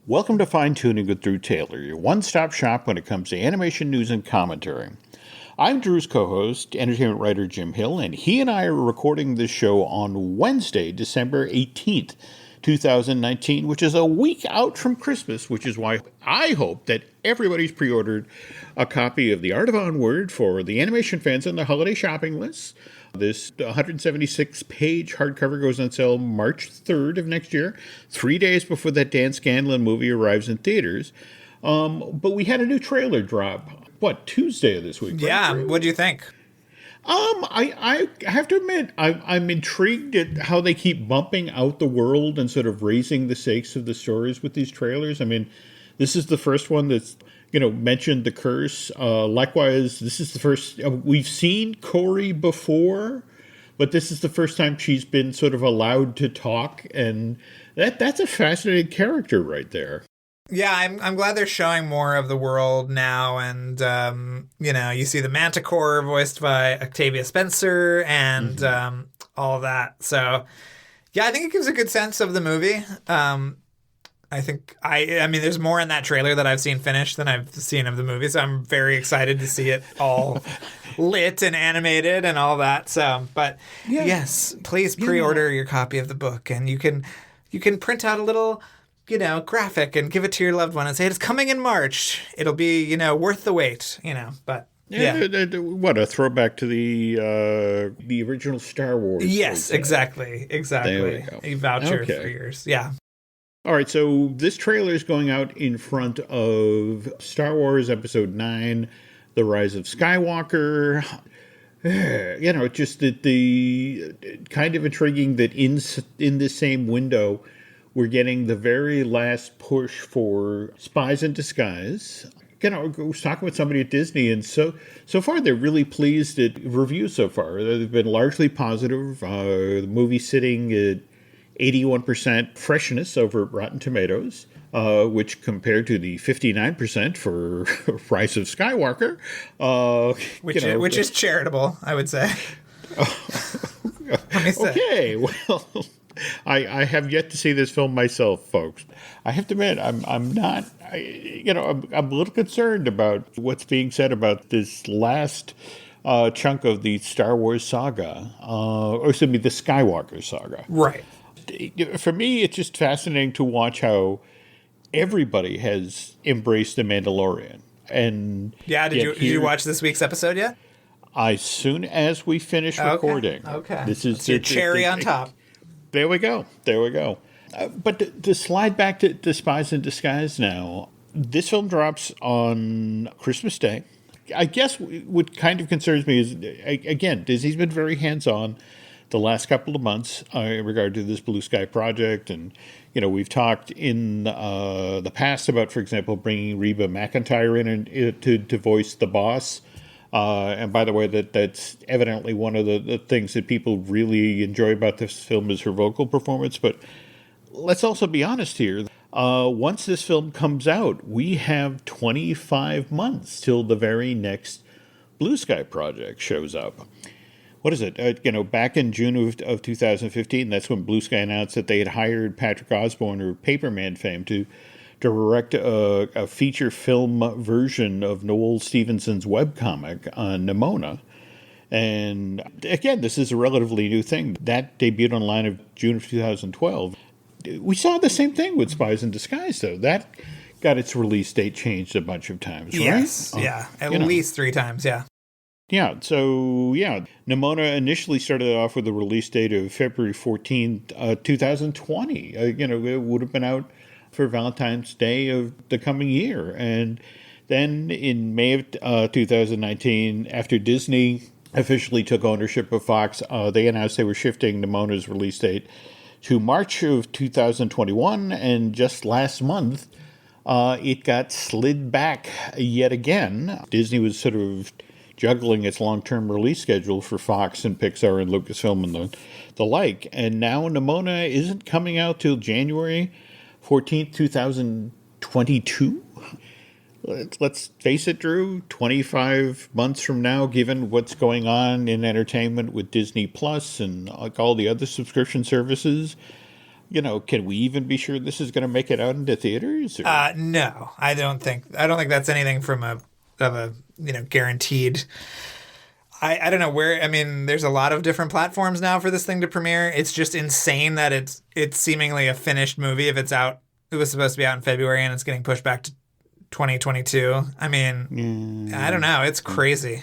Welcome to Fine Tuning with Drew Taylor, your one-stop shop when it comes to animation news and commentary. I'm Drew's co-host, entertainment writer Jim Hill, and he and I are recording this show on Wednesday, December 18th, 2019, which is a week out from Christmas, which is why I hope that everybody's pre-ordered a copy of The Art of Onward for the animation fans on the holiday shopping list. This 176-page hardcover goes on sale March 3rd of next year, 3 days before that Dan Scanlon movie arrives in theaters. But we had a new trailer drop, Tuesday of this week? Right? Yeah, what do you think? I have to admit, I'm intrigued at how they keep bumping out the world and sort of raising the stakes of the stories with these trailers. I mean, this is the first one that's mentioned the curse. Likewise, this is the first, we've seen Corey before, but this is the first time she's been sort of allowed to talk, and that's a fascinating character right there. Yeah, I'm glad they're showing more of the world now, and you see the Manticore voiced by Octavia Spencer and all of that. So, yeah, I think it gives a good sense of the movie. I think I mean, there's more in that trailer that I've seen finished than I've seen of the movie, so I'm very excited to see it all lit and animated and all that. So, but yes, please pre-order your copy of the book, and you can print out a little, graphic and give it to your loved one and say it's coming in March. It'll be, worth the wait, but. Yeah. What a throwback to the original Star Wars. Yes, exactly. There we go. A voucher for yours. Yeah. All right, so this trailer is going out in front of Star Wars Episode 9, The Rise of Skywalker. Just the kind of intriguing that in the same window, we're getting the very last push for Spies in Disguise. I was talking with somebody at Disney, and so far they're really pleased at reviews so far. They've been largely positive. The movie's sitting at 81% freshness over Rotten Tomatoes, which compared to the 59% for Rise of Skywalker, which is charitable, I would say. Let me say. Okay, well, I have yet to see this film myself, folks. I have to admit, I'm not. I'm a little concerned about what's being said about this last chunk of the Star Wars saga, or excuse me, the Skywalker saga. Right. For me, it's just fascinating to watch how everybody has embraced The Mandalorian. And did you watch this week's episode yet? As soon as we finish recording. Okay. This is your cherry on top. There we go. But to slide back to Spies in Disguise now, this film drops on Christmas Day. I guess what kind of concerns me is, again, Disney's been very hands-on the last couple of months in regard to this Blue Sky project. And, we've talked in the past about, for example, bringing Reba McEntire in to voice the boss. And by the way, that's evidently one of the things that people really enjoy about this film is her vocal performance. But let's also be honest here. Once this film comes out, we have 25 months till the very next Blue Sky project shows up. What is it? Back in June of 2015, that's when Blue Sky announced that they had hired Patrick Osborne of Paperman fame to direct a feature film version of Noel Stevenson's webcomic on Nimona. And again, this is a relatively new thing. That debuted online of June of 2012. We saw the same thing with Spies in Disguise, though. That got its release date changed a bunch of times, right? Yes, at least 3 times, yeah. Yeah, so, Nimona initially started off with a release date of February 14th, 2020. It would have been out for Valentine's Day of the coming year. And then in May of 2019, after Disney officially took ownership of Fox, they announced they were shifting Nimona's release date to March of 2021. And just last month, it got slid back yet again. Disney was sort of juggling its long-term release schedule for Fox and Pixar and Lucasfilm and the like. And now Nimona isn't coming out till January 14th, 2022. Let's face it, Drew, 25 months from now, given what's going on in entertainment with Disney Plus and like all the other subscription services, can we even be sure this is going to make it out into theaters? Or? No, I don't think that's anything from a guaranteed. I don't know where. I mean, there's a lot of different platforms now for this thing to premiere. It's just insane that it's seemingly a finished movie if it's out. It was supposed to be out in February and it's getting pushed back to 2022. I mean, I don't know. It's crazy.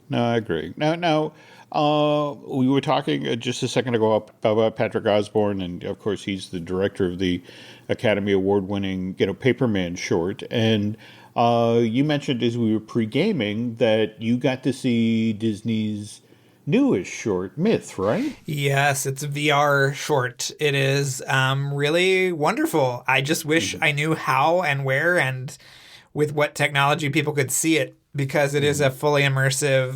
No, I agree. Now, we were talking just a second ago about Patrick Osborne, and of course he's the director of the Academy Award-winning, Paperman short. And you mentioned as we were pre-gaming that you got to see Disney's newest short, Myth, right? Yes, it's a VR short. It is really wonderful. I just wish I knew how and where and with what technology people could see it, because it is a fully immersive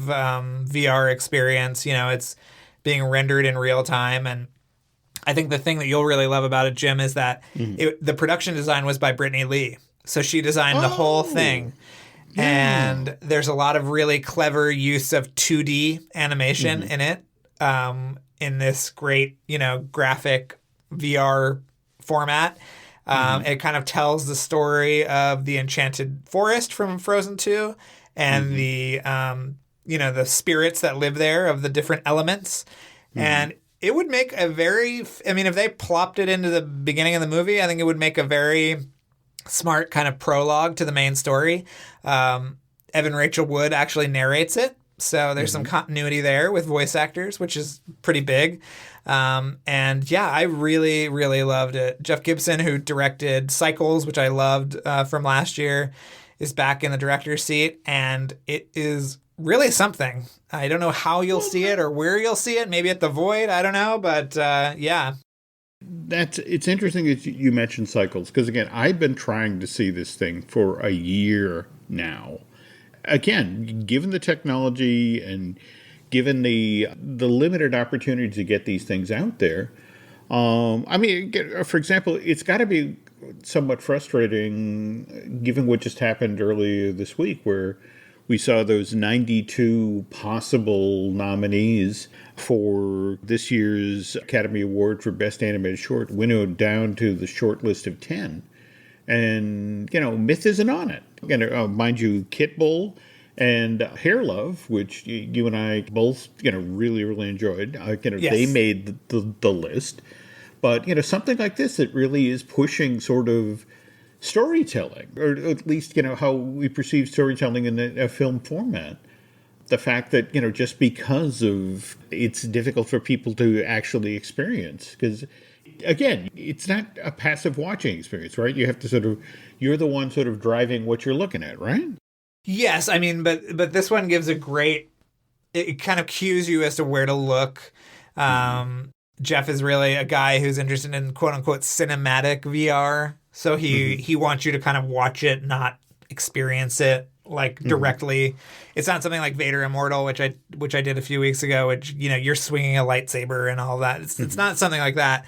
VR experience. It's being rendered in real time. And I think the thing that you'll really love about it, Jim, is that the production design was by Brittany Lee. So she designed the whole thing. Yeah. And there's a lot of really clever use of 2D animation in it, in this great, graphic VR format. It kind of tells the story of the enchanted forest from Frozen 2 and the spirits that live there of the different elements. And it would make if they plopped it into the beginning of the movie, I think it would make a very smart kind of prologue to the main story. Evan Rachel Wood actually narrates it. So there's some continuity there with voice actors, which is pretty big. And yeah, I really, really loved it. Jeff Gibson, who directed Cycles, which I loved from last year, is back in the director's seat. And it is really something. I don't know how you'll see it or where you'll see it. Maybe at the Void. I don't know. But yeah. It's interesting that you mentioned Cycles, because again, I've been trying to see this thing for a year now. Again, given the technology and given the limited opportunity to get these things out there, for example, it's got to be somewhat frustrating given what just happened earlier this week, where we saw those 92 possible nominees for this year's Academy Award for Best Animated Short winnowed down to the short list of 10. And, Myth isn't on it. Mind you, Kit Bull and Hair Love, which you and I both, really, really enjoyed. Yes. They made the list. But, something like this that really is pushing sort of storytelling, or at least, how we perceive storytelling in a film format. The fact that, just because of it's difficult for people to actually experience, because again, it's not a passive watching experience, right? You have to you're the one sort of driving what you're looking at, right? Yes. I mean, but this one gives it kind of cues you as to where to look. Jeff is really a guy who's interested in quote unquote cinematic VR. So he wants you to kind of watch it, not experience it like directly. It's not something like Vader Immortal, which I did a few weeks ago, which, you're swinging a lightsaber and all that. It's not something like that.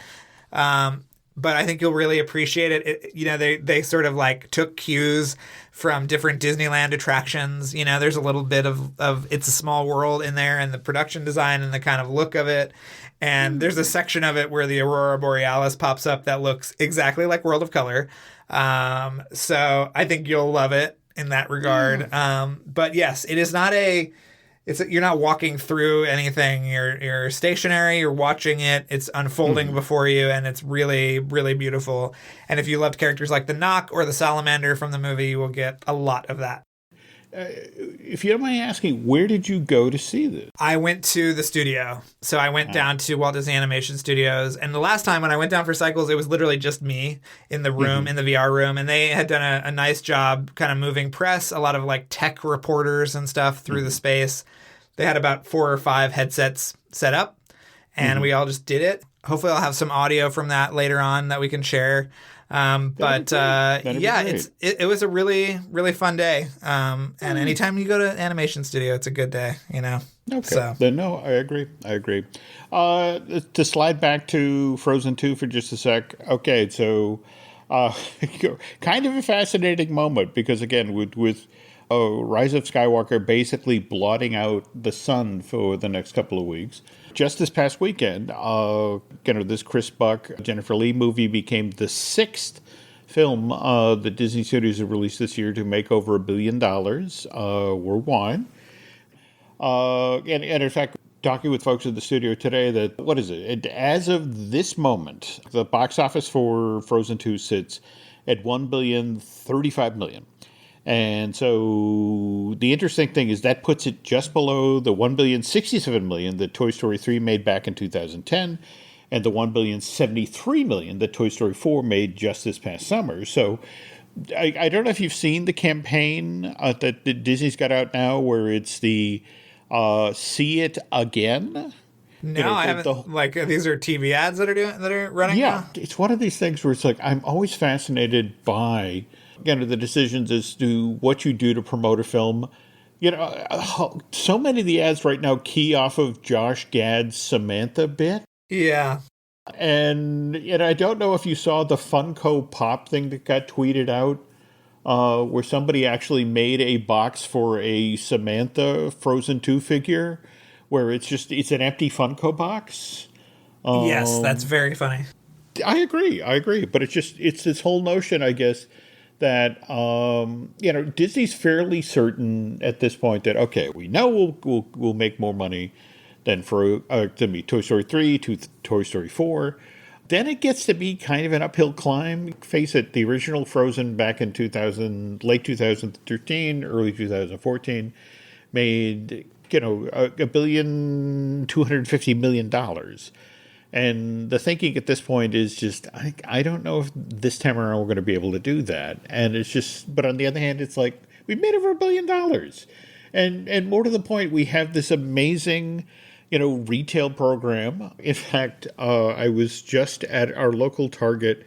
But I think you'll really appreciate it. They sort of like took cues from different Disneyland attractions. There's a little bit of It's a Small World in there, and the production design and the kind of look of it. And there's a section of it where the Aurora Borealis pops up that looks exactly like World of Color. So I think you'll love it in that regard. But yes, it is not you're not walking through anything. You're stationary. You're watching it. It's unfolding before you, and it's really, really beautiful. And if you loved characters like the Knock or the Salamander from the movie, you will get a lot of that. If you don't mind asking, where did you go to see this? I went to the studio. So I went down to Walt Disney Animation Studios. And the last time when I went down for Cycles, it was literally just me in the room, in the VR room. And they had done a nice job kind of moving press, a lot of like tech reporters and stuff through the space. They had about 4 or 5 headsets set up, and we all just did it. Hopefully I'll have some audio from that later on that we can share. It was a really, really fun day. And anytime you go to animation studio, it's a good day, Okay. So. No, I agree. To slide back to Frozen 2 for just a sec. Okay. So, kind of a fascinating moment because again, with Rise of Skywalker basically blotting out the sun for the next couple of weeks. Just this past weekend, this Chris Buck, Jennifer Lee movie became the sixth film that Disney Studios have released this year to make over $1 billion worldwide. And in fact, talking with folks at the studio today, that what is it? As of this moment, the box office for Frozen 2 sits at $1.035 billion. And so the interesting thing is that puts it just below the $1.067 billion that Toy Story 3 made back in 2010 and the $1.073 billion that Toy Story 4 made just this past summer. So I don't know if you've seen the campaign that Disney's got out now where it's the See It Again. No, I haven't. These are TV ads that are running now? It's one of these things where it's like I'm always fascinated by the decisions as to what you do to promote a film. So many of the ads right now key off of Josh Gad's Samantha bit. Yeah. And I don't know if you saw the Funko Pop thing that got tweeted out, where somebody actually made a box for a Samantha Frozen 2 figure, where it's an empty Funko box. Yes, that's very funny. I agree. But it's this whole notion, I guess, that Disney's fairly certain at this point that okay, we know we'll make more money than for Toy Story 3 to Toy Story 4. Then it gets to be kind of an uphill climb. Face it, the original Frozen back in late 2013, early 2014, made $1.25 billion. And the thinking at this point is just, I don't know if this time around we're going to be able to do that. And it's just, but on the other hand, it's like, we've made over $1 billion. And more to the point, we have this amazing, retail program. In fact, I was just at our local Target.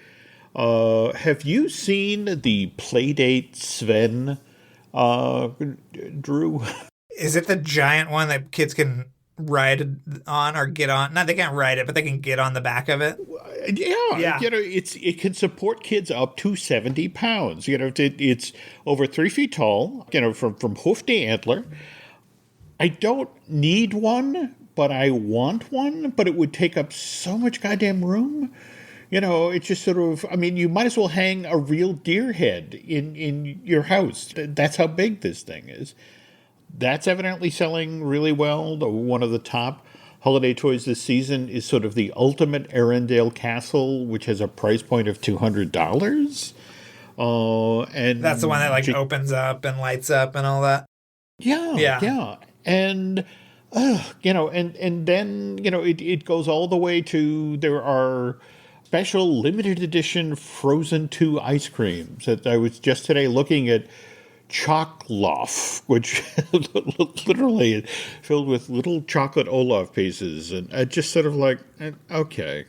Have you seen the Playdate Sven, Drew? Is it the giant one that kids can ride on or get on? No, they can't ride it, but they can get on the back of it. Yeah. It can support kids up to 70 pounds. It's over 3 feet tall, from hoof to antler. I don't need one, but I want one, but it would take up so much goddamn room. It's just sort of, you might as well hang a real deer head in your house. That's how big this thing is. That's evidently selling really well. One of the top holiday toys this season is sort of the ultimate Arendelle Castle, which has a price point of $200. And that's the one that opens up and lights up and all that. Yeah. And and then it goes all the way to there are special limited edition Frozen 2 ice creams that I was just today looking at. Chockloff, which literally is filled with little chocolate Olaf pieces, and just sort of like, okay,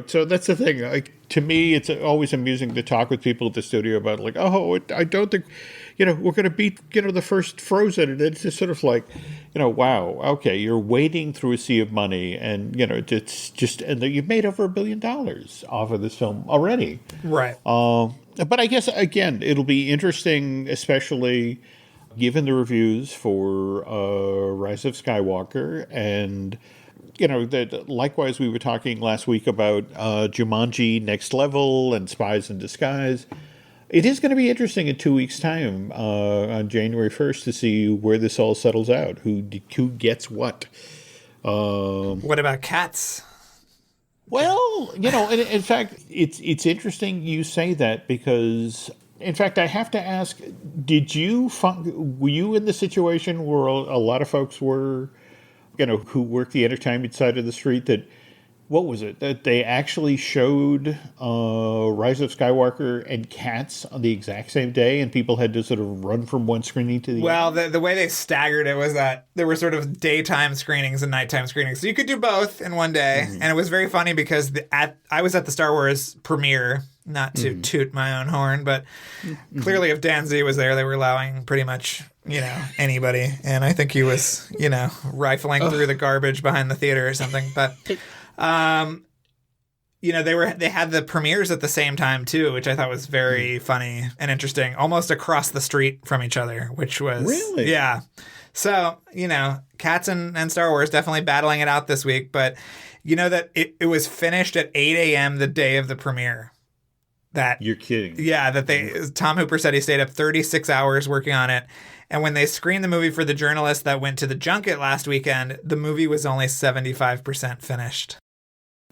so that's the thing. To me, it's always amusing to talk with people at the studio about I don't think, we're going to beat, the first Frozen, and it's just sort of like, wow, okay, you're wading through a sea of money, and it's just, and you've made over $1 billion off of this film already, right? But I guess, again, it'll be interesting, especially given the reviews for Rise of Skywalker. And, that likewise, we were talking last week about Jumanji Next Level and Spies in Disguise. It is going to be interesting in 2 weeks' time, on January 1st, to see where this all settles out, who gets what. What about Cats? Well, in fact, it's interesting you say that because, in fact, I have to ask, were you in the situation where a lot of folks were, who work the entertainment side of the street what was it, that they actually showed Rise of Skywalker and Cats on the exact same day and people had to sort of run from one screening to the other? Well, the way they staggered it was that there were sort of daytime screenings and nighttime screenings. So you could do both in one day. Mm-hmm. And it was very funny because I was at the Star Wars premiere, not to toot my own horn, but clearly if Dan Z was there, they were allowing pretty much, anybody. And I think he was, rifling through the garbage behind the theater or something. But they had the premieres at the same time too, which I thought was very funny and interesting, almost across the street from each other, which was Really? yeah. So, Cats and Star Wars definitely battling it out this week, but that it was finished at 8 a.m. the day of the premiere. That You're kidding. Yeah, Tom Hooper said he stayed up 36 hours working on it. And when they screened the movie for the journalists that went to the junket last weekend, the movie was only 75% finished.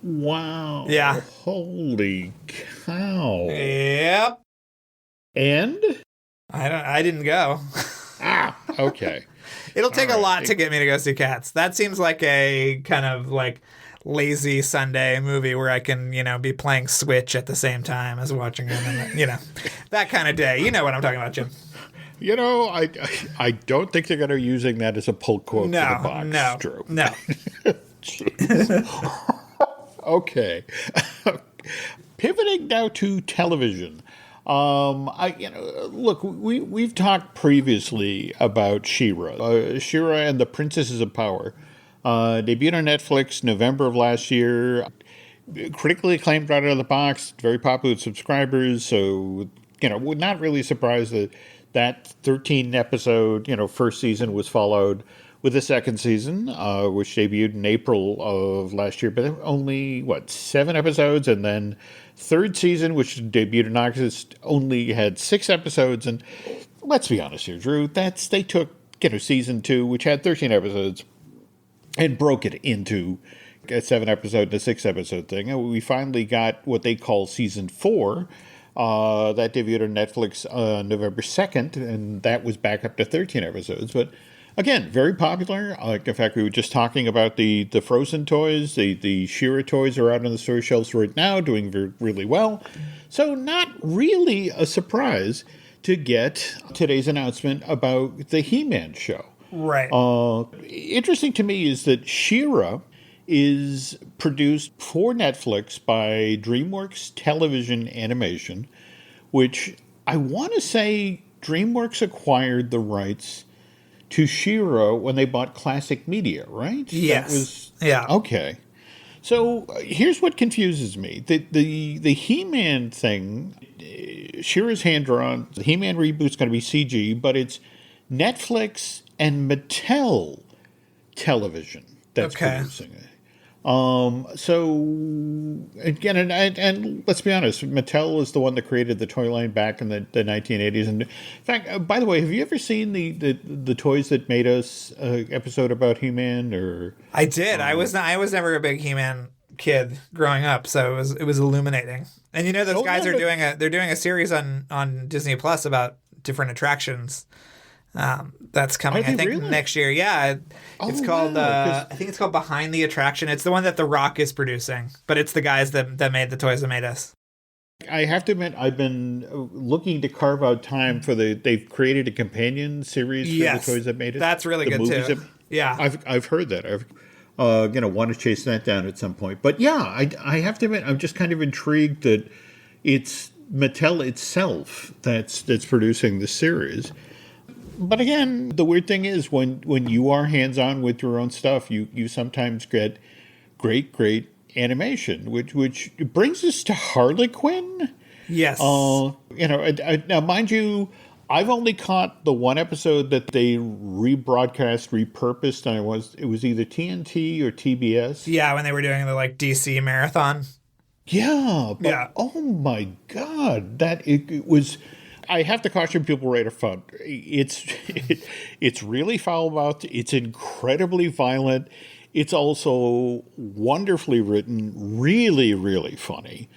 Wow. Yeah. Holy cow. Yep. And? I didn't go. Okay. It'll take a lot to get me to go see Cats. That seems like a kind of like lazy Sunday movie where I can, be playing Switch at the same time as watching it. And, that kind of day. You know what I'm talking about, Jim. I don't think they're going to be using that as a pull quote for the box. No. Okay. Pivoting now to television. Look, we've talked previously about She-Ra. She-Ra and the Princesses of Power. Debuted on Netflix November of last year. Critically acclaimed right out of the box. Very popular with subscribers. So, we're not really surprised that 13 episode, first season was followed with a second season, which debuted in April of last year. But only, 7 episodes? And then third season, which debuted in August, only had 6 episodes. And let's be honest here, Drew, they took, season 2, which had 13 episodes, and broke it into a 7-episode and a 6-episode thing. And we finally got what they call season 4, that debuted on Netflix November 2nd, and that was back up to 13 episodes. But again, very popular. In fact, we were just talking about the Frozen toys. The She-Ra toys are out on the store shelves right now, doing really well. So not really a surprise to get today's announcement about the He-Man show. Right. Interesting to me is that She-Ra is produced for Netflix by DreamWorks Television Animation, which I want to say DreamWorks acquired the rights to She-Ra when they bought Classic Media, right? Yes. Yeah. Okay. So here's what confuses me. The He-Man thing, She-Ra's hand-drawn. The He-Man reboot's going to be CG, but it's Netflix and Mattel Television that's producing it. So again, and let's be honest, Mattel is the one that created the toy line back in the 1980s. And in fact, by the way, have you ever seen the Toys That Made Us episode about He-Man? Or I did. I was never a big He-Man kid growing up, so it was illuminating. And those guys are doing a series on Disney Plus about different attractions. That's coming, I think, next year. Yeah, it's called. I think it's called Behind the Attraction. It's the one that The Rock is producing, but it's the guys that made the Toys That Made Us. I have to admit, I've been looking to carve out time for they've created a companion series for the Toys That Made Us. That's really good too. Yeah, I've heard that. I've want to chase that down at some point. But yeah, I have to admit, I'm just kind of intrigued that it's Mattel itself that's producing the series. But again, the weird thing is when you are hands-on with your own stuff, you sometimes get great animation, which brings us to Harley Quinn. Yes. Now, mind you, I've only caught the one episode that they repurposed, and it was either TNT or TBS. Yeah, when they were doing the DC marathon. Yeah. But, oh my God, it was. I have to caution people right up front. It's really foul-mouthed. It's incredibly violent. It's also wonderfully written, really, really funny.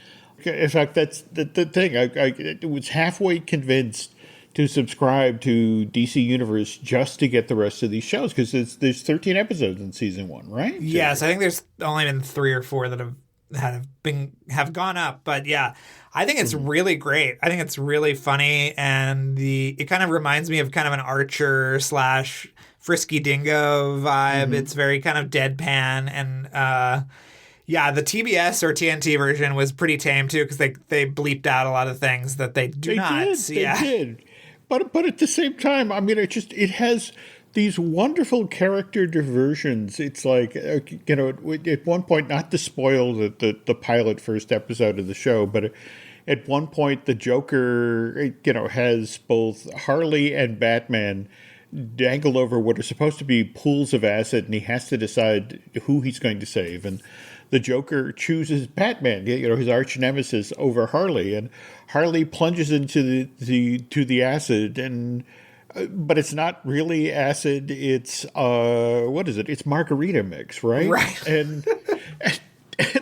In fact, that's the thing. I was halfway convinced to subscribe to DC Universe just to get the rest of these shows, because there's 13 episodes in season 1, right? Yes, I think there's only been 3 or 4 that have gone up, but yeah, I think it's really great. I think it's really funny, and it kind of reminds me of kind of an Archer / Frisky Dingo vibe. Mm-hmm. It's very kind of deadpan, and the TBS or TNT version was pretty tame too, because they bleeped out a lot of things that they do not. They did. But at the same time, I mean, it has these wonderful character diversions. It's like, at one point, not to spoil the pilot first episode of the show, but at one point the Joker, has both Harley and Batman dangled over what are supposed to be pools of acid, and he has to decide who he's going to save. And the Joker chooses Batman, his arch nemesis, over Harley, and Harley plunges into the acid, and but it's not really acid. It's what is it? It's margarita mix, right? Right. And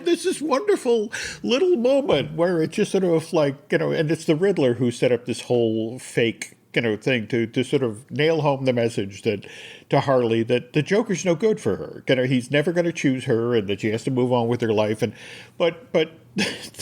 there's this wonderful little moment where it's just sort of like, and it's the Riddler who set up this whole fake, thing to sort of nail home the message that to Harley that the Joker's no good for her. He's never going to choose her, and that she has to move on with her life. But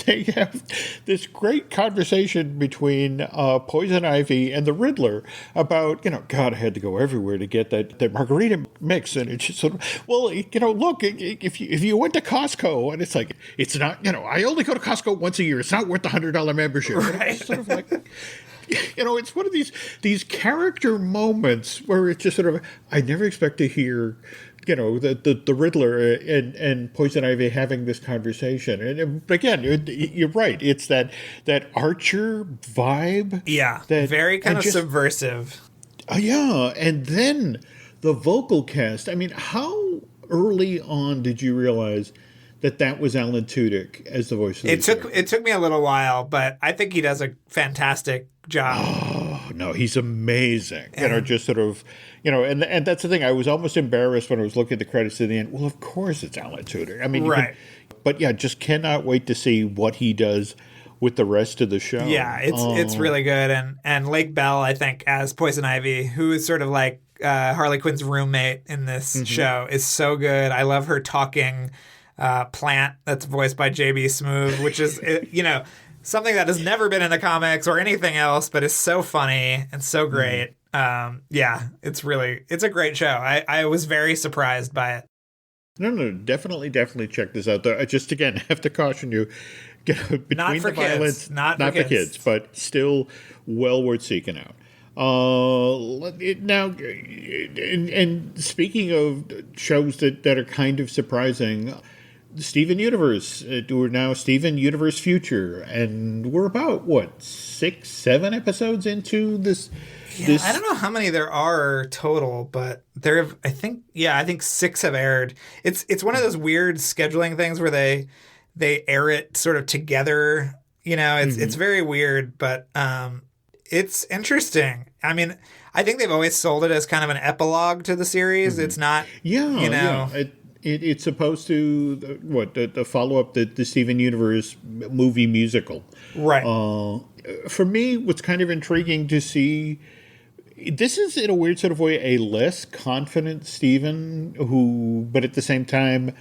they have this great conversation between Poison Ivy and the Riddler about, God, I had to go everywhere to get that margarita mix. And it's just sort of, well, look, if you went to Costco, and it's like, it's not, I only go to Costco once a year. It's not worth the $100 membership. Right. It's sort of like, it's one of these character moments where it's just sort of, I never expect to hear, the Riddler and Poison Ivy having this conversation. And again, you're right. It's that Archer vibe. Yeah. That, very kind of subversive. Yeah. And then the vocal cast. I mean, how early on did you realize that was Alan Tudyk as the voice of the show? It took me a little while, but I think he does a fantastic job. Oh, no, he's amazing. Just sort of, and that's the thing. I was almost embarrassed when I was looking at the credits at the end. Well, of course it's Alan Tudyk. I mean, right. But yeah, just cannot wait to see what he does with the rest of the show. Yeah, it's really good. And Lake Bell, I think, as Poison Ivy, who is sort of like Harley Quinn's roommate in this show, is so good. I love her talking plant that's voiced by J.B. Smoove, which is, something that has never been in the comics or anything else, but is so funny and so great. It's a great show. I was very surprised by it. No, definitely check this out. Though I just, again, have to caution you, between not for the violence, kids. Not for kids, but still well worth seeking out. Now, and speaking of shows that are kind of surprising, Steven Universe. We're now Steven Universe Future, and we're about 6-7 episodes into this. Yeah, I don't know how many there are total, but I think 6 have aired. It's one of those weird scheduling things where they air it sort of together. It's very weird, but it's interesting. I mean, I think they've always sold it as kind of an epilogue to the series. It's not, It's supposed to the follow up the Steven Universe movie musical, right? For me, what's kind of intriguing to see, this is in a weird sort of way a less confident Steven but at the same time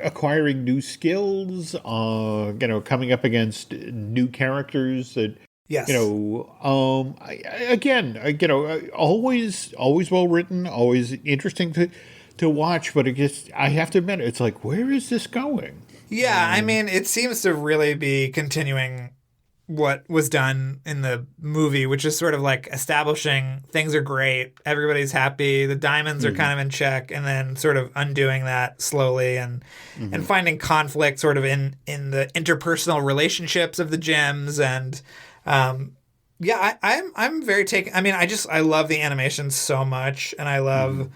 acquiring new skills, coming up against new characters that. Yes. Always well written, always interesting to watch, but I have to admit, it's like, where is this going? Yeah, I mean, it seems to really be continuing what was done in the movie, which is sort of like establishing things are great, everybody's happy, the diamonds are kind of in check, and then sort of undoing that slowly and finding conflict sort of in the interpersonal relationships of the gems. And I'm very taken. I mean, I love the animation so much, and I love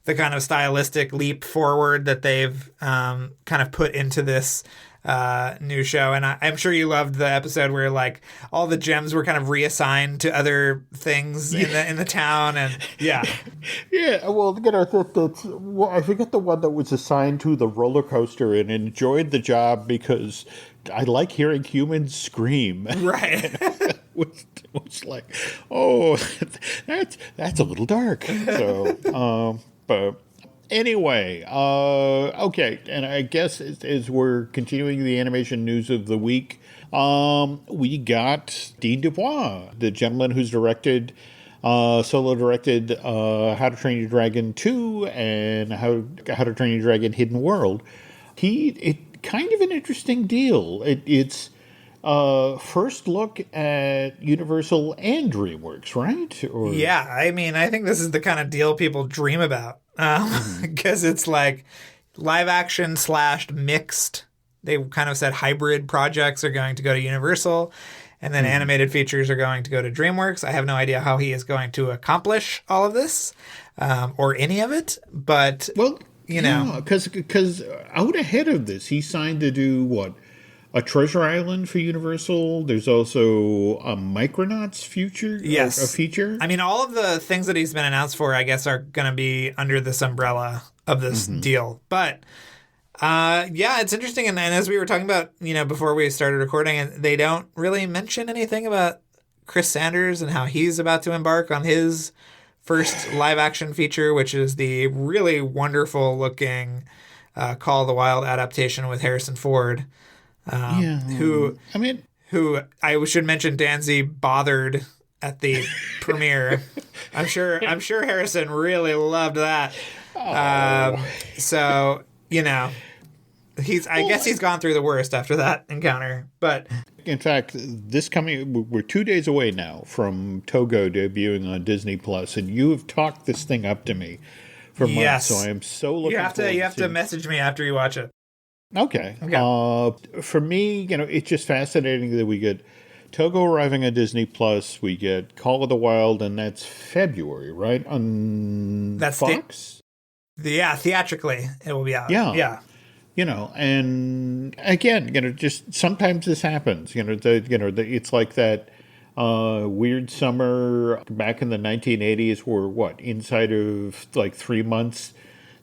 the kind of stylistic leap forward that they've kind of put into this new show. And I'm sure you loved the episode where like all the gems were kind of reassigned to other things in the town. And yeah. Well, I forget the one that was assigned to the roller coaster and enjoyed the job because I like hearing humans scream. Right. It's like, oh, that's a little dark. So, but anyway, okay. And I guess as we're continuing the animation news of the week, we got Dean Dubois, the gentleman who's solo directed How to Train Your Dragon 2 and How to Train Your Dragon Hidden World. It kind of an interesting deal. It's first look at Universal and DreamWorks, right? Or Yeah, I mean, I think this is the kind of deal people dream about because it's like live action / mixed. They kind of said hybrid projects are going to go to Universal, and then animated features are going to go to DreamWorks. I have no idea how he is going to accomplish all of this or any of it, but well, you know, because out ahead of this, he signed to do what? A Treasure Island for Universal. There's also a Micronauts future. yes, A feature. I mean, all of the things that he's been announced for, I guess, are going to be under this umbrella of this deal. But yeah, it's interesting. And as we were talking about, before we started recording, and they don't really mention anything about Chris Sanders and how he's about to embark on his first live action feature, which is the really wonderful looking Call of the Wild adaptation with Harrison Ford. Who I should mention Danzy bothered at the premiere. I'm sure Harrison really loved that. So, I guess he's gone through the worst after that encounter. But in fact, we're 2 days away now from Togo debuting on Disney Plus, and you have talked this thing up to me for months. Yes. So I am so looking forward you have to message me after you watch it. Okay. For me, it's just fascinating that we get Togo arriving on Disney Plus. We get Call of the Wild, and that's February, right? On Fox? Theatrically, it will be out. Yeah. And again, just sometimes this happens. It's like that weird summer back in the 1980s where, inside of like 3 months,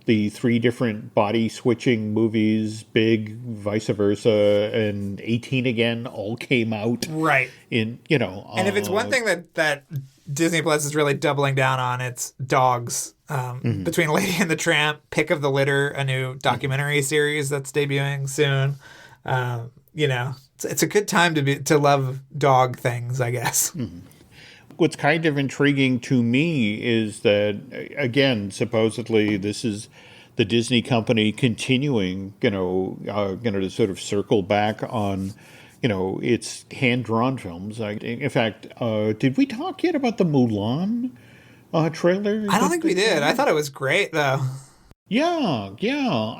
the 3 different body switching movies, Big, Vice Versa, and 18 Again, all came out. Right. And if it's one thing that Disney Plus is really doubling down on, it's dogs. Between Lady and the Tramp, Pick of the Litter, a new documentary series that's debuting soon. It's a good time to love dog things, I guess. Mm-hmm. What's kind of intriguing to me is that, again, supposedly this is the Disney company continuing, to sort of circle back on, its hand-drawn films. In fact, did we talk yet about the Mulan trailer? I don't think we did. I thought it was great, though. Yeah.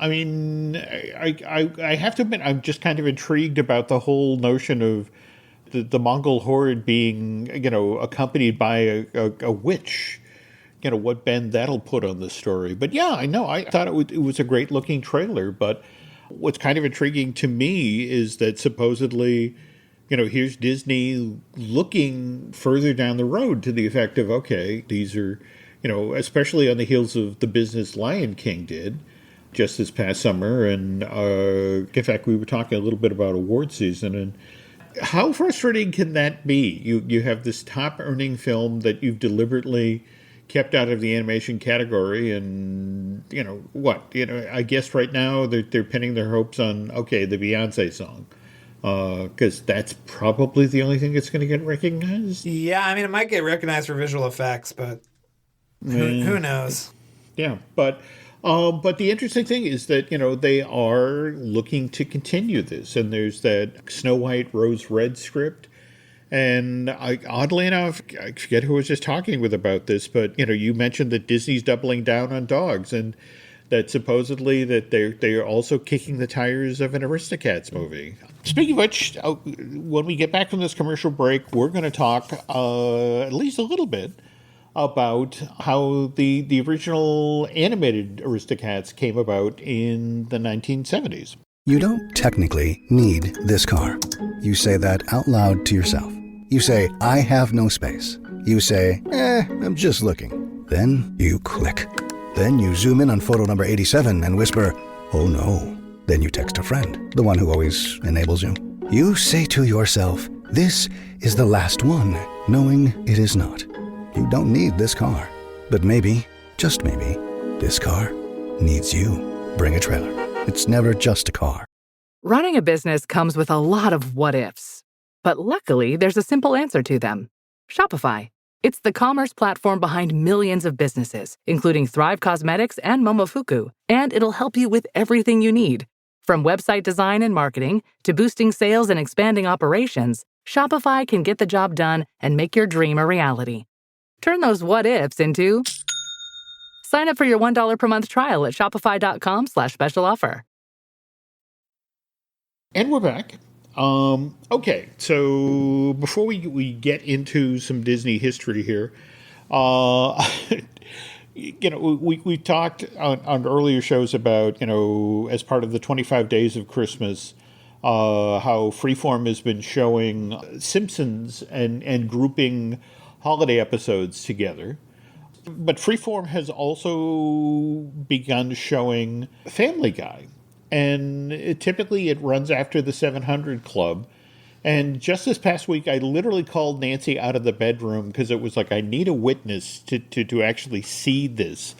I mean, I have to admit, I'm just kind of intrigued about the whole notion of the Mongol horde being, accompanied by a witch. What bend that'll put on the story. But yeah, I know. I thought it was a great looking trailer. But what's kind of intriguing to me is that supposedly, here's Disney looking further down the road to the effect of, okay, these are, especially on the heels of the business Lion King did just this past summer. And in fact, we were talking a little bit about award season, and how frustrating can that be? You have this top earning film that you've deliberately kept out of the animation category, and I guess right now they're pinning their hopes on the Beyonce song, because that's probably the only thing that's going to get recognized. Yeah, I mean, it might get recognized for visual effects, but who knows? Yeah, but the interesting thing is that, they are looking to continue this. And there's that Snow White, Rose Red script. And oddly enough, I forget who I was just talking with about this, but, you mentioned that Disney's doubling down on dogs, and that supposedly that they're also kicking the tires of an Aristocats movie. Speaking of which, when we get back from this commercial break, we're going to talk at least a little bit about how the original animated Aristocats came about in the 1970s. You don't technically need this car. You say that out loud to yourself. You say, I have no space. You say, I'm just looking. Then you click. Then you zoom in on photo number 87 and whisper, oh no. Then you text a friend, the one who always enables you. You say to yourself, this is the last one, knowing it is not. You don't need this car. But maybe, just maybe, this car needs you. Bring a trailer. It's never just a car. Running a business comes with a lot of what-ifs. But luckily, there's a simple answer to them. Shopify. It's the commerce platform behind millions of businesses, including Thrive Cosmetics and Momofuku. And it'll help you with everything you need. From website design and marketing to boosting sales and expanding operations, Shopify can get the job done and make your dream a reality. Turn those what ifs into... Sign up for your $1 per month trial at shopify.com/special offer. And we're back. Okay, so before we get into some Disney history here, we talked on earlier shows about, as part of the 25 Days of Christmas, how Freeform has been showing Simpsons and grouping holiday episodes together. But Freeform has also begun showing Family Guy. And typically it runs after the 700 Club. And just this past week, I literally called Nancy out of the bedroom because it was like, I need a witness to actually see this.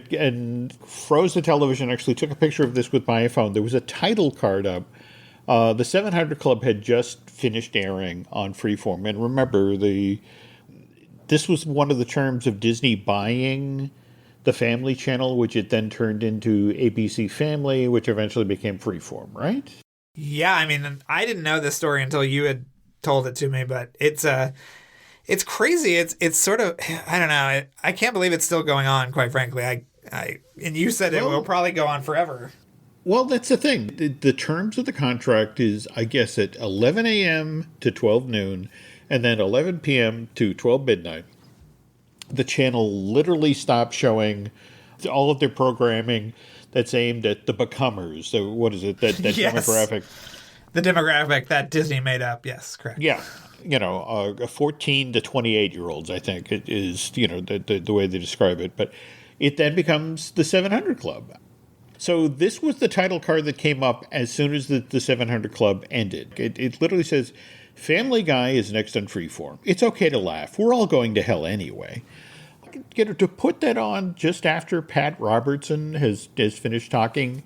And froze the television, actually took a picture of this with my iPhone. There was a title card up. The 700 Club had just finished airing on Freeform. And remember, this was one of the terms of Disney buying the Family Channel, which it then turned into ABC Family, which eventually became Freeform, right? Yeah, I mean, I didn't know this story until you had told it to me, but it's crazy. It's sort of, I don't know. I can't believe it's still going on, quite frankly. And you said it will probably go on forever. Well, that's the thing. The terms of the contract is, I guess, at 11 a.m. to 12 noon, and then 11 p.m. to 12 midnight. The channel literally stopped showing all of their programming that's aimed at the becomers. So what is it? That Yes. demographic. The demographic that Disney made up. Yes, correct. Yeah. 14 to 28-year-olds, I think, it is, the way they describe it. But it then becomes the 700 Club. So this was the title card that came up as soon as the 700 Club ended. It literally says, Family Guy is next on Freeform. It's okay to laugh. We're all going to hell anyway. To put that on just after Pat Robertson has finished talking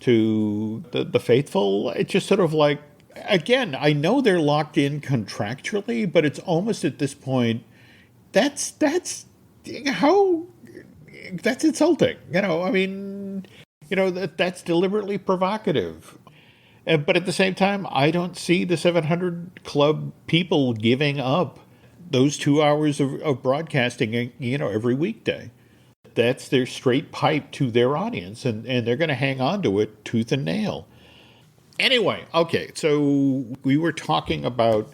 to the faithful, it's just sort of like, again, I know they're locked in contractually, but it's almost at this point, that's insulting. That's deliberately provocative. But at the same time, I don't see the 700 Club people giving up those 2 hours of broadcasting, every weekday. That's their straight pipe to their audience, and they're going to hang on to it tooth and nail. Anyway, okay, so we were talking about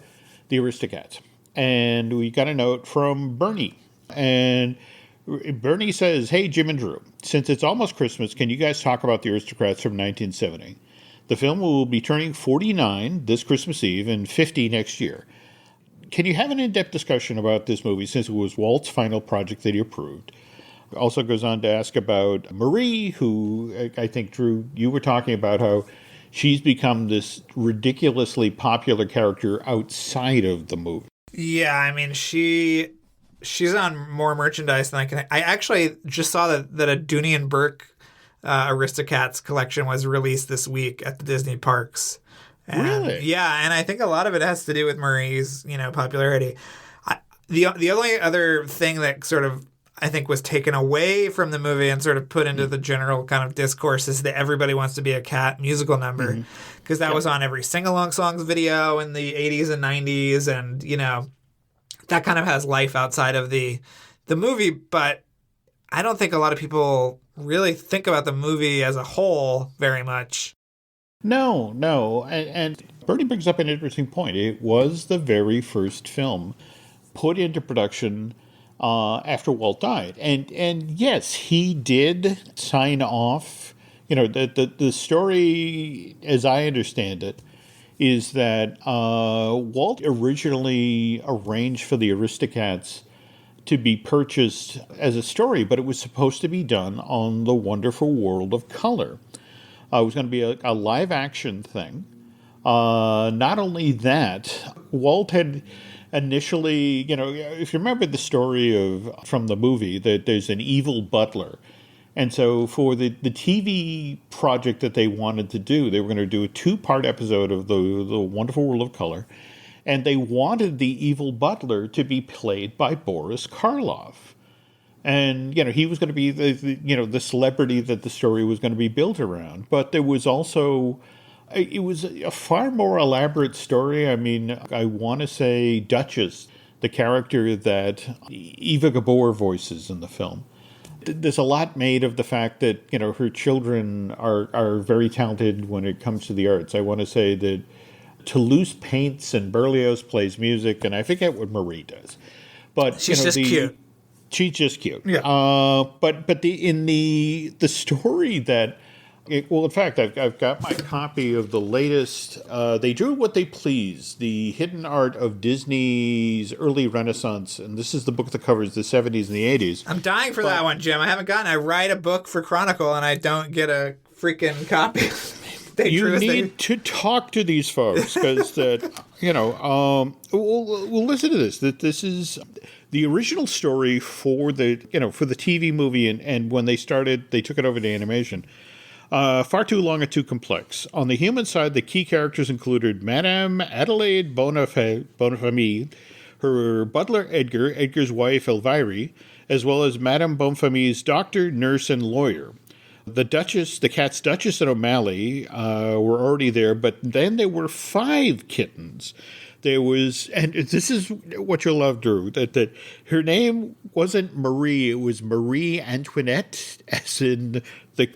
the Aristocats, and we got a note from Bernie. And Bernie says, hey, Jim and Drew, since it's almost Christmas, can you guys talk about the Aristocats from 1970? The film will be turning 49 this Christmas Eve and 50 next year. Can you have an in-depth discussion about this movie since it was Walt's final project that he approved? Also goes on to ask about Marie, who I think, Drew, you were talking about how she's become this ridiculously popular character outside of the movie. Yeah, I mean, she's on more merchandise than I can. I actually just saw that a Dooney and Burke Aristocats collection was released this week at the Disney parks. And, really? Yeah, and I think a lot of it has to do with Marie's, popularity. The only other thing that sort of I think was taken away from the movie and sort of put into the general kind of discourse is the Everybody Wants to Be a Cat musical number, because that was on every sing-along songs video in the 80s and 90s, and that kind of has life outside of the movie. But I don't think a lot of people really think about the movie as a whole very much. No. And Bernie brings up an interesting point. It was the very first film put into production after Walt died. And yes, he did sign off. The story, as I understand it, is that Walt originally arranged for the Aristocats to be purchased as a story, but it was supposed to be done on The Wonderful World of Color. It was going to be a live-action thing. Not only that, Walt had initially, if you remember the story from the movie, that there's an evil butler. And so for the TV project that they wanted to do, they were going to do a 2-part episode of the Wonderful World of Color. And they wanted the evil butler to be played by Boris Karloff. And, he was going to be the celebrity that the story was going to be built around. But there was also, it was a far more elaborate story. I mean, I want to say Duchess, the character that Eva Gabor voices in the film. There's a lot made of the fact that, her children are very talented when it comes to the arts. I want to say that Toulouse paints and Berlioz plays music, and I forget what Marie does. But she's just cute. She's just cute. Yeah. But the story that, in fact, I've got my copy of the latest. They Drew What They Please, the hidden art of Disney's early Renaissance, and this is the book that covers the 70s and the 80s. I'm dying for that one, Jim. I haven't gotten. I write a book for Chronicle, and I don't get a freaking copy. You need to talk to these folks because well, listen to this. That this is the original story for the TV movie, and when they started, they took it over to animation. Far too long and too complex. On the human side, the key characters included Madame Adelaide Bonafamille, her butler Edgar, Edgar's wife Elvire, as well as Madame Bonfamille's doctor, nurse, and lawyer. The Duchess, the cats Duchess and O'Malley were already there, but then there were 5 kittens. There was, and this is what you'll love, Drew, that her name wasn't Marie, it was Marie Antoinette, as in the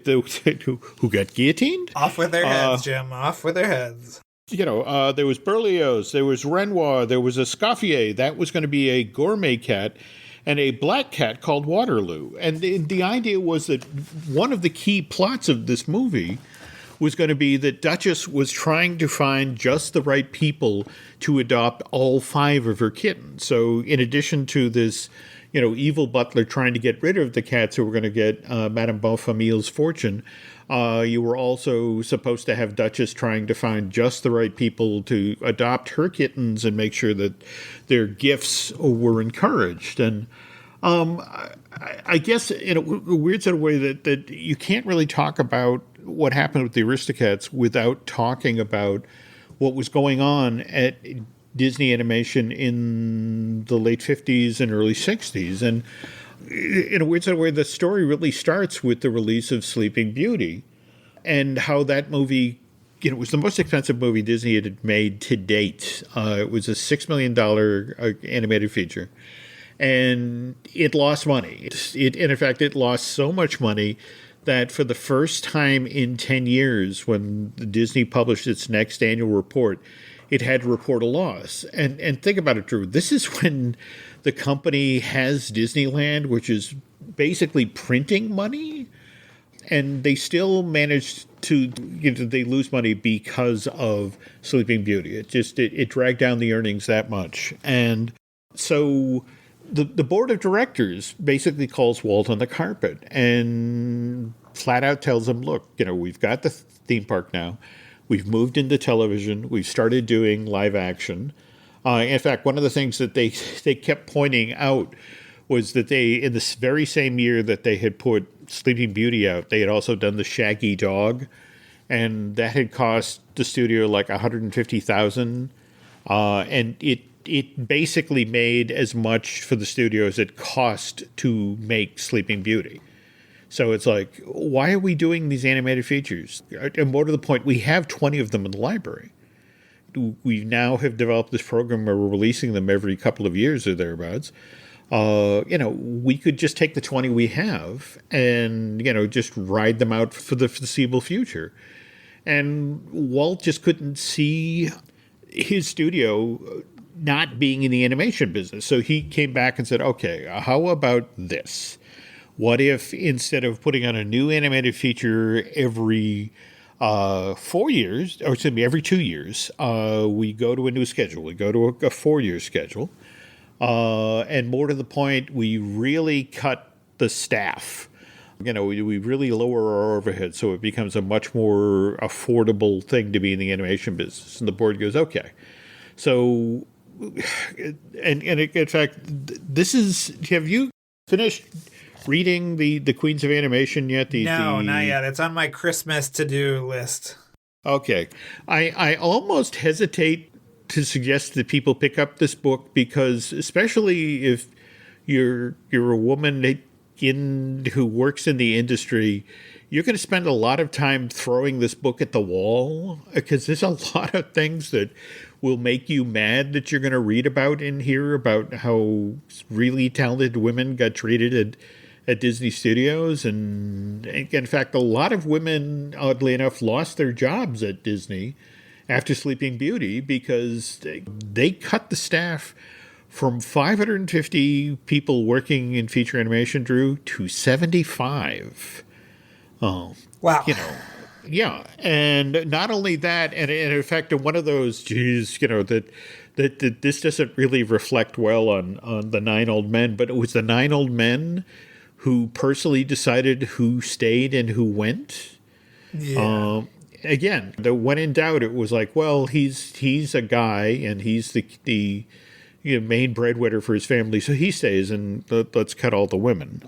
who got guillotined. Off with their heads, Jim. Off with their heads. There was Berlioz, there was Renoir, there was Escoffier. That was going to be a gourmet cat, and a black cat called Waterloo. And the idea was that one of the key plots of this movie was going to be that Duchess was trying to find just the right people to adopt all 5 of her kittens. So in addition to this, evil butler trying to get rid of the cats who were going to get Madame Bonfamille's fortune, you were also supposed to have Duchess trying to find just the right people to adopt her kittens and make sure that their gifts were encouraged. And I guess in a weird sort of way that you can't really talk about what happened with the Aristocats without talking about what was going on at Disney Animation in the late 50s and early 60s. And in a weird sort of way, the story really starts with the release of Sleeping Beauty and how that movie, was the most expensive movie Disney had made to date. It was a $6 million animated feature. And it lost money. In fact, it lost so much money that for the first time in 10 years, when Disney published its next annual report, it had to report a loss. And think about it, Drew. This is when the company has Disneyland, which is basically printing money, and they still managed to, they lose money because of Sleeping Beauty. It dragged down the earnings that much. And so the board of directors basically calls Walt on the carpet and flat out tells him, look, we've got the theme park now. We've moved into television. We've started doing live action. In fact, one of the things that they kept pointing out was that they, in this very same year that they had put Sleeping Beauty out, they had also done the Shaggy Dog, and that had cost the studio like $150,000, and it basically made as much for the studio as it cost to make Sleeping Beauty. So it's like, why are we doing these animated features? And more to the point, we have 20 of them in the library. We now have developed this program where we're releasing them every couple of years or thereabouts. We could just take the 20 we have and, just ride them out for the foreseeable future. And Walt just couldn't see his studio not being in the animation business. So he came back and said, okay, how about this? What if instead of putting on a new animated feature every 4 years, or excuse me, every 2 years, we go to a new schedule. We go to a 4-year schedule. And more to the point, we really cut the staff. We really lower our overhead so it becomes a much more affordable thing to be in the animation business. And the board goes, okay. So, and in fact, this is, have you finished reading the Queens of Animation yet? No, not yet. It's on my Christmas to-do list. Okay. I almost hesitate to suggest that people pick up this book because, especially if you're a woman, who works in the industry, you're going to spend a lot of time throwing this book at the wall because there's a lot of things that will make you mad that you're going to read about in here about how really talented women got treated at Disney Studios. And in fact, a lot of women, oddly enough, lost their jobs at Disney after Sleeping Beauty because they cut the staff from 550 people working in feature animation, Drew, to 75. Oh, wow. Yeah. And not only that, and in fact, one of those, that this doesn't really reflect well on the 9 old men, but it was the 9 old men who personally decided who stayed and who went. Yeah. Again, when in doubt, it was like, well, he's a guy and he's the main breadwinner for his family, so he stays, and let's cut all the women.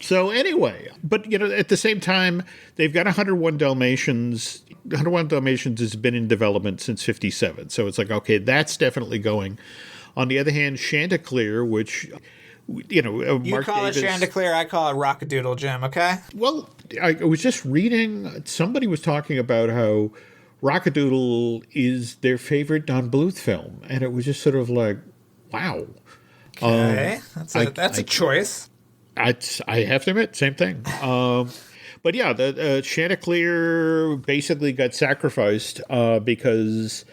So anyway, but at the same time, they've got 101 Dalmatians. 101 Dalmatians has been in development since '57, so it's like, okay, that's definitely going. On the other hand, Chanticleer, which you Mark call Davis, it Chanticleer, I call it Rockadoodle, Jim. Okay. Well, I was just reading. Somebody was talking about how Rockadoodle is their favorite Don Bluth film, and it was just sort of like, wow. Okay, that's a choice. I have to admit, same thing. But yeah, the Chanticleer basically got sacrificed because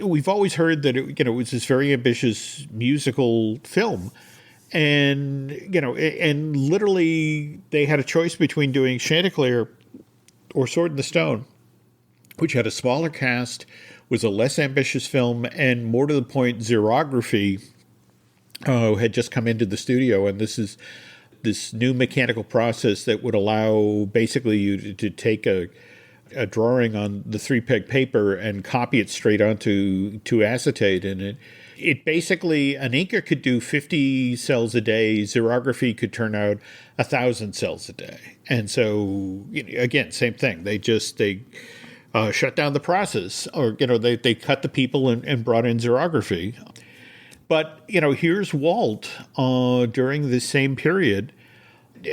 we've always heard that it was this very ambitious musical film, and and literally they had a choice between doing Chanticleer or Sword in the Stone, which had a smaller cast, was a less ambitious film, and more to the point, xerography had just come into the studio, and this is this new mechanical process that would allow basically you to take a drawing on the 3-peg paper and copy it straight onto acetate. And it basically, an inker could do 50 cells a day. Xerography could turn out 1,000 cells a day. And so, again, same thing. They shut down the process, or, they cut the people and brought in xerography. But, here's Walt during this same period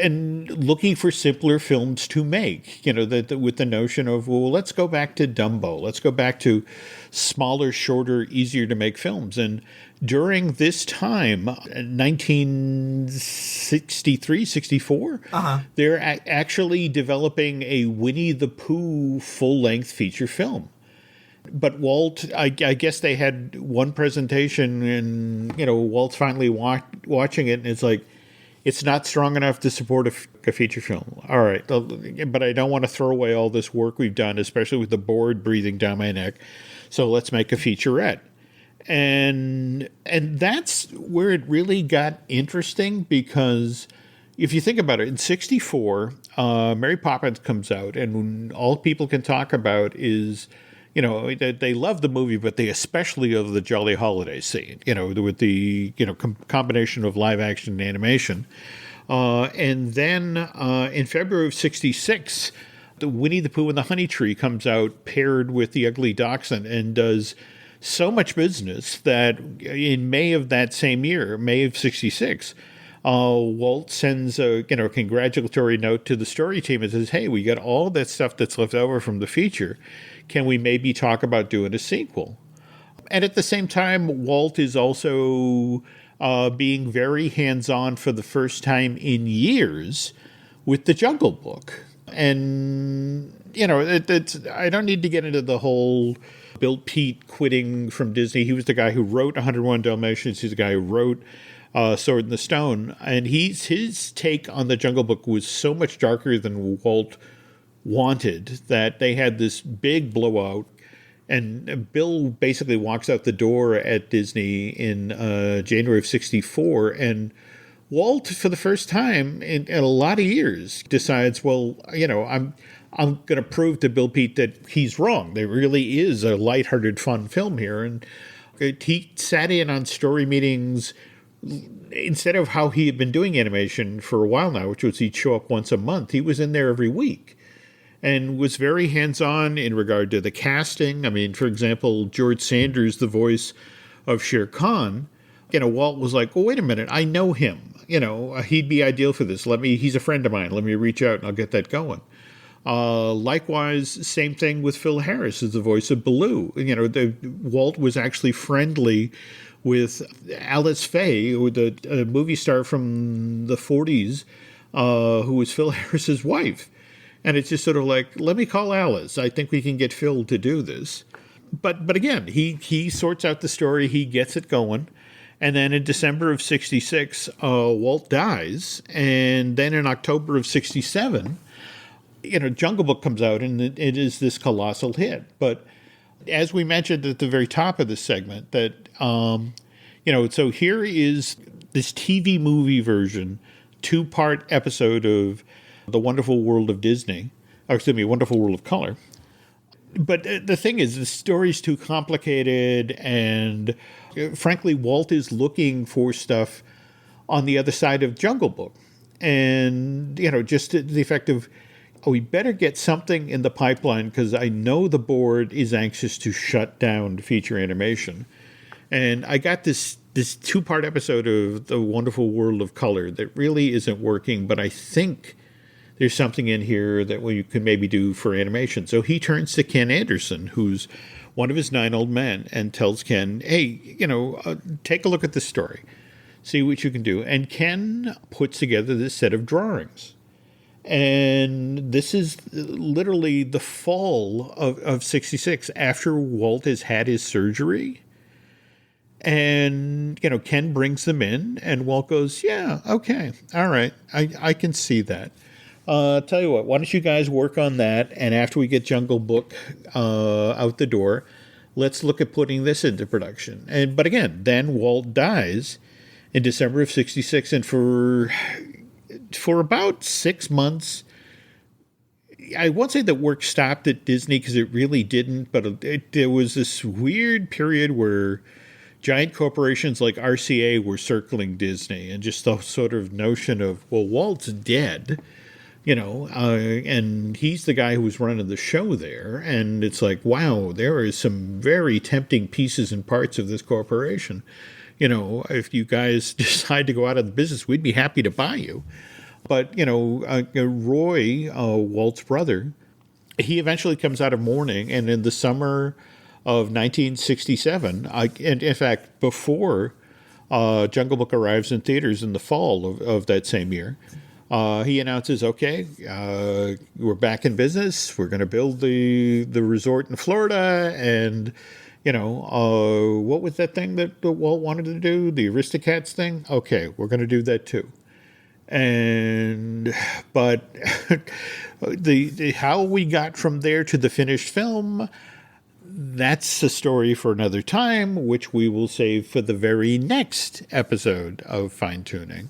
and looking for simpler films to make, with the notion of, well, let's go back to Dumbo. Let's go back to smaller, shorter, easier to make films. And during this time, 1963, 64, they're actually developing a Winnie the Pooh full-length feature film. But Walt, I guess they had one presentation, and Walt's finally watching it, and it's like, it's not strong enough to support a feature film. All right, but I don't want to throw away all this work we've done, especially with the board breathing down my neck. So let's make a featurette, and that's where it really got interesting, because if you think about it, in '64, Mary Poppins comes out, and all people can talk about is, they love the movie, but they especially love the Jolly Holiday scene, with the, combination of live action and animation. And then in February of '66, the Winnie the Pooh and the Honey Tree comes out paired with the Ugly Dachshund and does so much business that in May of that same year, May of '66, Walt sends a congratulatory note to the story team and says, hey, we got all that stuff that's left over from the feature. Can we maybe talk about doing a sequel? And at the same time, Walt is also being very hands-on for the first time in years with the Jungle Book. And, I don't need to get into the whole Bill Pete quitting from Disney. He was the guy who wrote 101 Dalmatians. He's the guy who wrote Sword in the Stone. And his take on the Jungle Book was so much darker than Walt wanted that they had this big blowout, and Bill basically walks out the door at Disney in January of '64, and Walt, for the first time in a lot of years, decides, well, I'm going to prove to Bill Pete that he's wrong. There really is a lighthearted, fun film here, and he sat in on story meetings instead of how he had been doing animation for a while now, which was he'd show up once a month. He was in there every week, and was very hands-on in regard to the casting. I mean, for example, George Sanders, the voice of Shere Khan, Walt was like, well, wait a minute, I know him. He'd be ideal for this. He's a friend of mine. Let me reach out and I'll get that going. Likewise, same thing with Phil Harris as the voice of Baloo. Walt was actually friendly with Alice Faye, the movie star from the 40s, who was Phil Harris's wife. And it's just sort of like, let me call Alice. I think we can get Phil to do this. But again, he sorts out the story. He gets it going. And then in December of 66, Walt dies. And then in October of 67, Jungle Book comes out, and it is this colossal hit. But as we mentioned at the very top of this segment, that, so here is this TV movie version, 2-part episode of The Wonderful World of Disney, Wonderful World of Color. But the thing is, the story's too complicated, and frankly, Walt is looking for stuff on the other side of Jungle Book. And, just to the effect of, we better get something in the pipeline because I know the board is anxious to shut down feature animation. And I got this 2-part episode of The Wonderful World of Color that really isn't working, but I think there's something in here that we could maybe do for animation. So he turns to Ken Anderson, who's one of his 9 old men, and tells Ken, hey, take a look at this story. See what you can do. And Ken puts together this set of drawings. And this is literally the fall of 66 after Walt has had his surgery. And, Ken brings them in, and Walt goes, yeah, okay, all right, I can see that. Tell you what, why don't you guys work on that, and after we get Jungle Book out the door, let's look at putting this into production. But again, then Walt dies in December of 66, and for about 6 months, I won't say that work stopped at Disney because it really didn't, but there was this weird period where giant corporations like RCA were circling Disney, and just the sort of notion of, well, Walt's dead, and he's the guy who was running the show there. And it's like, wow, there are some very tempting pieces and parts of this corporation. If you guys decide to go out of the business, we'd be happy to buy you. But, Roy, Walt's brother, he eventually comes out of mourning, and in the summer of 1967, and in fact, before Jungle Book arrives in theaters in the fall of that same year, he announces, okay, we're back in business. We're going to build the resort in Florida, and, what was that thing that Walt wanted to do? The Aristocats thing? Okay, we're going to do that too. But the how we got from there to the finished film, that's a story for another time, which we will save for the very next episode of Fine Tuning.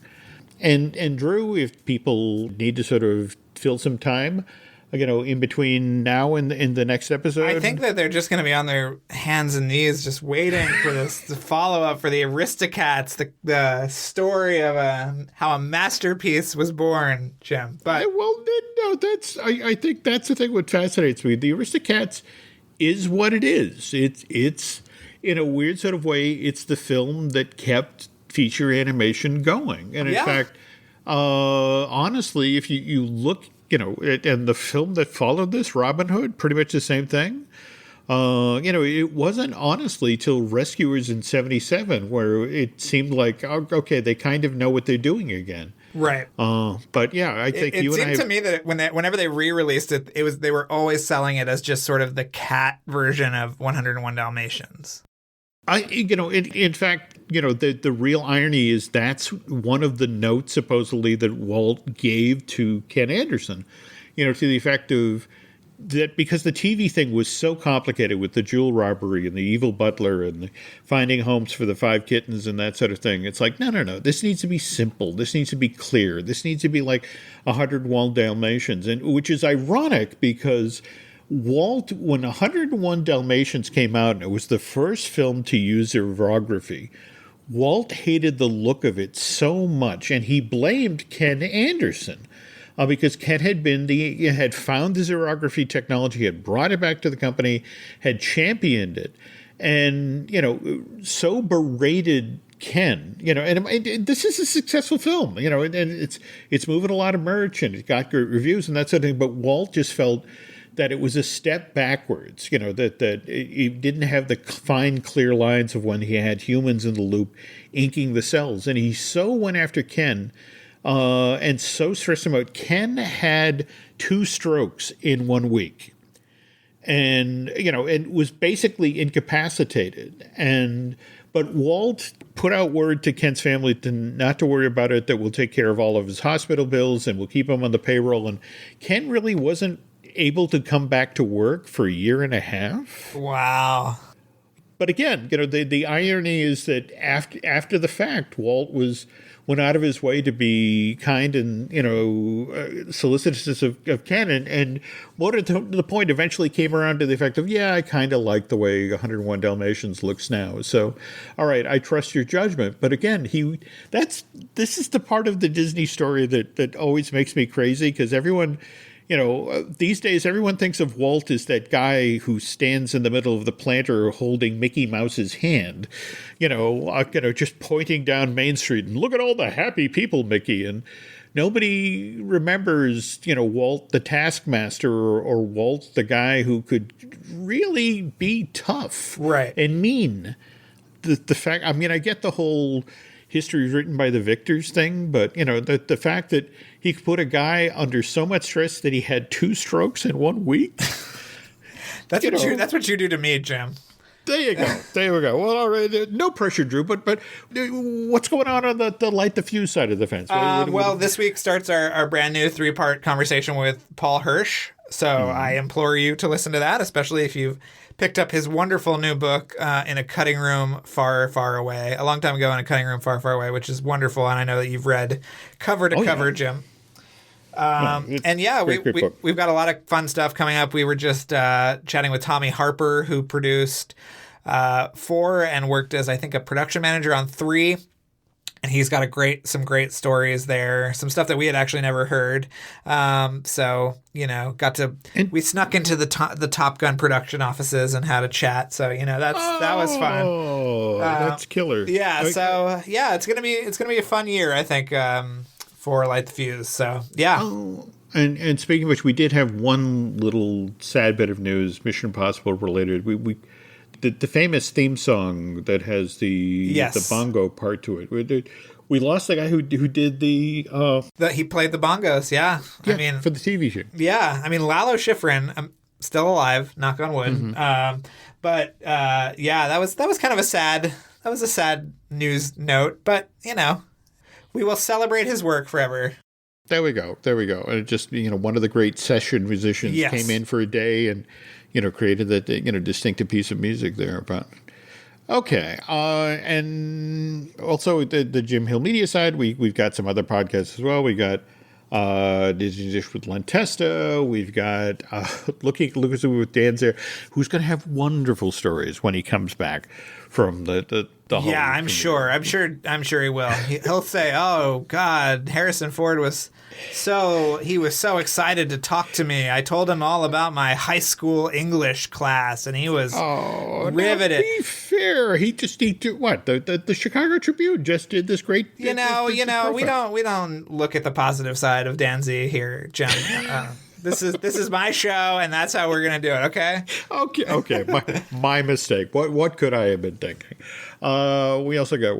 And Drew, if people need to sort of fill some time, in between now and in the next episode, I think that they're just going to be on their hands and knees just waiting for this the follow-up for the Aristocats, the story of how a masterpiece was born, Jim. But I think that's the thing what fascinates me. The Aristocats is what it is. It's in a weird sort of way, it's the film that kept feature animation going. And in fact, honestly, if you look, and the film that followed this, Robin Hood, pretty much the same thing. It wasn't honestly till Rescuers in 77 where it seemed like, okay, they kind of know what they're doing again. Right. But yeah, I think it seemed to me that whenever they re-released it, they were always selling it as just sort of the cat version of 101 Dalmatians. In fact, the real irony is that's one of the notes supposedly that Walt gave to Ken Anderson, to the effect of that because the TV thing was so complicated with the jewel robbery and the evil butler and the finding homes for the 5 kittens and that sort of thing. It's like, no. This needs to be simple. This needs to be clear. This needs to be like 101 Dalmatians, and which is ironic because Walt, when 101 Dalmatians came out, and it was the first film to use xerography, Walt hated the look of it so much, and he blamed Ken Anderson because Ken had found the xerography technology, had brought it back to the company, had championed it, and so berated Ken, and this is a successful film, and it's moving a lot of merch and it got great reviews and that sort of thing. But Walt just felt that it was a step backwards, that it didn't have the fine, clear lines of when he had humans in the loop inking the cells. And he so went after Ken and so stressed him out. Ken had 2 strokes in 1 week. And, and was basically incapacitated. But Walt put out word to Ken's family not to worry about it, that we'll take care of all of his hospital bills and we'll keep him on the payroll. And Ken really wasn't able to come back to work for a year and a half. Wow. But again, the irony is that after the fact, Walt went out of his way to be kind and, solicitous of Ken, and more to the point, eventually came around to the effect of, yeah, I kind of like the way 101 Dalmatians looks now. So, all right, I trust your judgment. But again, this is the part of the Disney story that always makes me crazy, because everyone, these days everyone thinks of Walt as that guy who stands in the middle of the planter holding Mickey Mouse's hand, just pointing down Main Street and look at all the happy people, Mickey. And nobody remembers, Walt the taskmaster or Walt the guy who could really be tough, right, and mean. The fact, I get the whole history written by the victors thing, but the fact that he could put a guy under so much stress that he had 2 strokes in 1 week. That's what you do to me, Jim. There you go. There we go. Well, all right. No pressure, Drew. But what's going on the light the fuse side of the fence? Well, this week starts our brand new 3-part conversation with Paul Hirsch. So I implore you to listen to that, especially if you've picked up his wonderful new book, In a Cutting Room Far, Far Away. A long time ago, In a Cutting Room Far, Far Away, which is wonderful. And I know that you've read cover to cover, yeah. Jim. We've got a lot of fun stuff coming up. We were just chatting with Tommy Harper, who produced 4 and worked as, I think, a production manager on 3. And he's got some great stories there, some stuff that we had actually never heard. We snuck into the Top Gun production offices and had a chat. So, that was fun. Oh, that's killer. Yeah. Okay. So yeah, it's gonna be a fun year, I think, for Light the Fuse. So yeah. Oh. And speaking of which, we did have one little sad bit of news, Mission Impossible related. The famous theme song that has the bongo part to it. We lost the guy who did the he played the bongos. Yeah, for the TV show. Yeah, Lalo Schifrin, still alive, knock on wood. Mm-hmm. That was kind of a sad news note. But we will celebrate his work forever. There we go. And it just one of the great session musicians came in for a day and created that distinctive piece of music there. But okay, and also the Jim Hill Media side, we've got some other podcasts as well. We got Disney Dish with Len Testa. We've got Looking with Dan there, who's going to have wonderful stories when he comes back from the yeah, I'm sure he will. He'll say, "Oh God, Harrison Ford was so excited to talk to me. I told him all about my high school English class, and he was riveted." Now, be fair, he did what? The Chicago Tribune just did this great. We don't look at the positive side of Danzy here, Jim. This is my show, and that's how we're gonna do it. Okay. Okay. My mistake. What could I have been thinking? We also got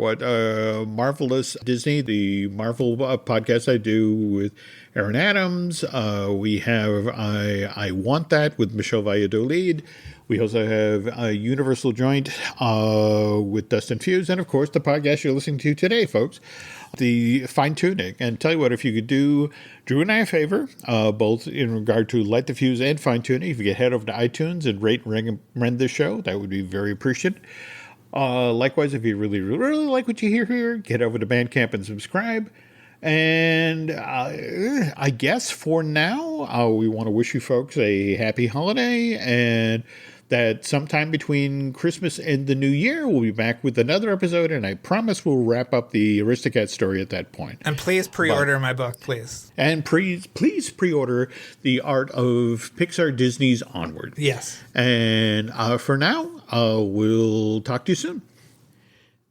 Marvelous Disney, the Marvel podcast I do with Aaron Adams. We have I Want That with Michelle Valladolid. We also have Universal Joint with Dustin Fuse, and of course the podcast you're listening to today, folks, the Fine Tuning. And tell you what, if you could do Drew and I a favor, both in regard to Light the Fuse and Fine Tuning, if you could head over to iTunes and rate and recommend this show, that would be very appreciated. Likewise, if you really, really like what you hear here, get over to Bandcamp and subscribe. And I guess for now, we want to wish you folks a happy holiday, and that sometime between Christmas and the New Year, we'll be back with another episode, and I promise we'll wrap up the Aristocat story at that point. And please pre-order my book, please. And please pre-order The Art of Pixar Disney's Onward. Yes. And for now, we'll talk to you soon.